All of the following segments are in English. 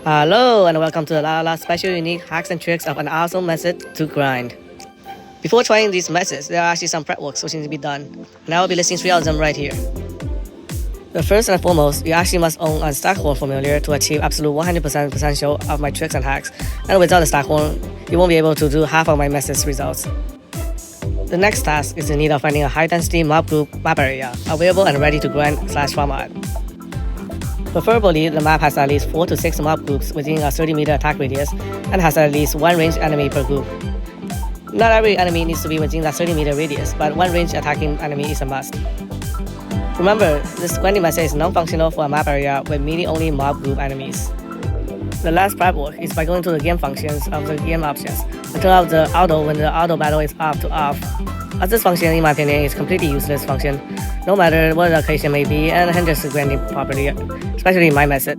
Hello and welcome to the lalala special unique hacks and tricks of an awesome method to grind. Before trying these methods, there are actually some prep works which need to be done, and I will be listing 3 of them right here. The first and foremost, you actually must own a Stackhorn familiar to achieve absolute 100% potential of my tricks and hacks, and without the Stackhorn, you won't be able to do half of my methods results. The next task is in need of finding a high-density mob group map area, available and ready to grind/farm at. Preferably, the map has at least 4 to 6 mob groups within a 30-meter attack radius and has at least 1 ranged enemy per group. Not every enemy needs to be within that 30-meter radius, but 1 ranged attacking enemy is a must. Remember, this grinding method is non-functional for a map area with melee only mob group enemies. The last prep work is by going to the game functions of the game options and turn off the auto when the auto battle is off to off, as this function in my opinion is completely useless function, no matter what the occasion may be, and hinders the grinding properly, especially in my method.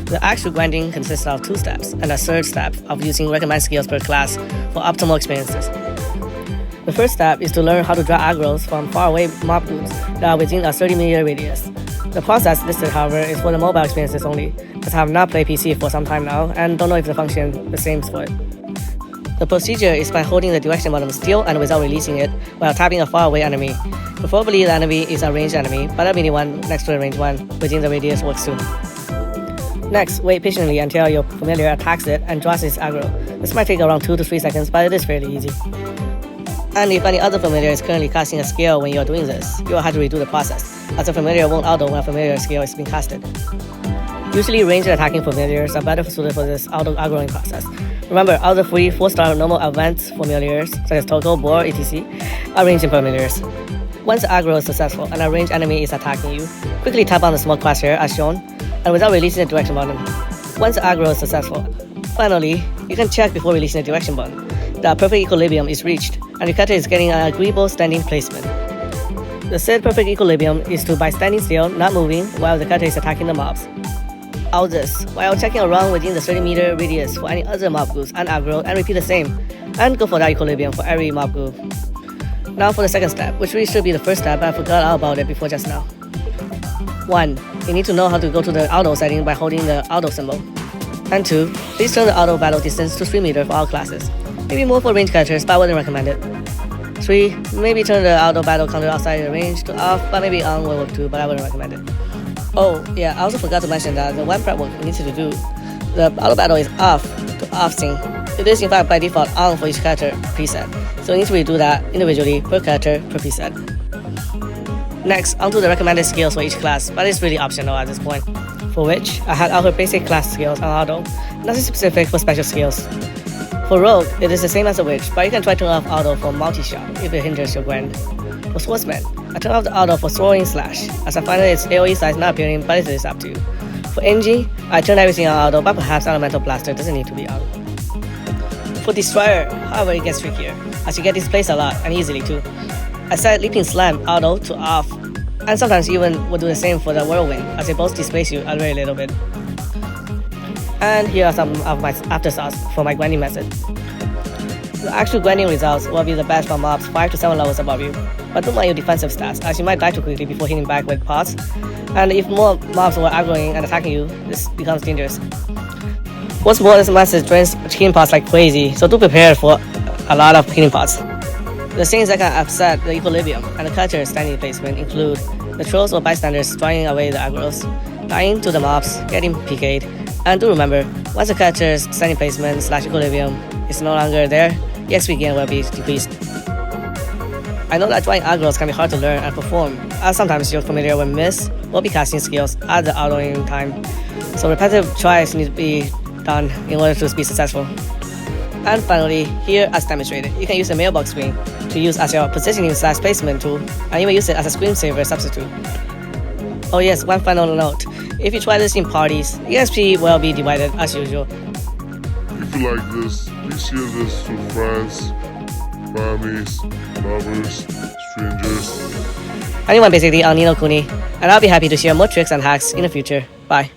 The actual grinding consists of 2 steps and a 3rd step of using recommended skills per class for optimal experiences. The first step is to learn how to draw aggro's from faraway mob groups that are within a 30-meter radius. The process listed, however, is for the mobile experiences only, as I have not played PC for some time now and don't know if the function the same for it. The procedure is by holding the direction button still and without releasing it while tapping a faraway enemy. Preferably the enemy is a ranged enemy, but a mini one next to a ranged one within the radius works too. Next, wait patiently until your familiar attacks it and draws its aggro. This might take around 2 to 3 seconds, but it is fairly easy. And if any other familiar is currently casting a skill when you are doing this, you will have to redo the process, as the familiar won't auto when a familiar skill is being casted. Usually ranged attacking familiars are better suited for this auto aggroing process. Remember, all the 3 4-star normal event familiars, such as Total, Boar, etc., are ranged familiars. Once the aggro is successful and a ranged enemy is attacking you, quickly tap on the small crosshair as shown, and without releasing the direction button. Once the aggro is successful, finally, you can check before releasing the direction button that perfect equilibrium is reached and your character is getting an agreeable standing placement. The said perfect equilibrium is to by standing still, not moving, while the character is attacking the mobs. All this while checking around within the 30-meter radius for any other mob groups and aggro, and repeat the same, and go for that equilibrium for every mob group. Now for the second step, which really should be the first step, but I forgot all about it before just now. 1. You need to know how to go to the auto setting by holding the auto symbol. And 2. Please turn the auto battle distance to 3 meters for all classes. Maybe more for ranged characters, but I wouldn't recommend it. 3. Maybe turn the auto battle counter outside the range to off, but maybe on will work too, but I wouldn't recommend it. Oh, yeah, I also forgot to mention that the one prep work we need to do, the auto battle is off to off sync. It is in fact by default on for each character preset, so you need to redo that individually per character per preset. Next, onto the recommended skills for each class, but it's really optional at this point, for which I had all her basic class skills on auto, nothing specific for special skills. For Rogue, it is the same as a Witch, but you can try turning off auto for multi-shot if it hinders your grind. For Swordsman, I turn off the auto for throwing slash, as I find that its AoE size not appearing, but it is up to you. For NG, I turn everything on auto, but perhaps Elemental Blaster doesn't need to be on. For Destroyer, however, it gets trickier, as you get displaced a lot and easily too. I set Leaping Slam auto to off, and sometimes even would do the same for the Whirlwind, as they both displace you a very little bit. And here are some of my afterthoughts for my grinding method. The actual grinding results will be the best for mobs 5 to 7 levels above you, but don't mind your defensive stats, as you might die too quickly before hitting back with pots, and if more mobs were aggroing and attacking you, this becomes dangerous. What's more, this method drains healing pots like crazy, so do prepare for a lot of healing pots. The things that can upset the equilibrium and the character standing placement include the trolls or bystanders drawing away the aggros, dying to the mobs, getting PK'd, and do remember, once the character's standing placement / equilibrium is no longer there, the XP gain will be decreased. I know that drawing aggros can be hard to learn and perform, as sometimes your familiar will miss or be casting skills at the autoing time, so repetitive tries need to be done in order to be successful. And finally, here as demonstrated, you can use the mailbox screen to use as your positioning / placement tool, and even use it as a screensaver substitute. Oh yes, one final note. If you try this in parties, the XP will be divided as usual. If you like this, please share this to friends, families, lovers, strangers. Anyone basically on Ni No Kuni, and I'll be happy to share more tricks and hacks in the future. Bye.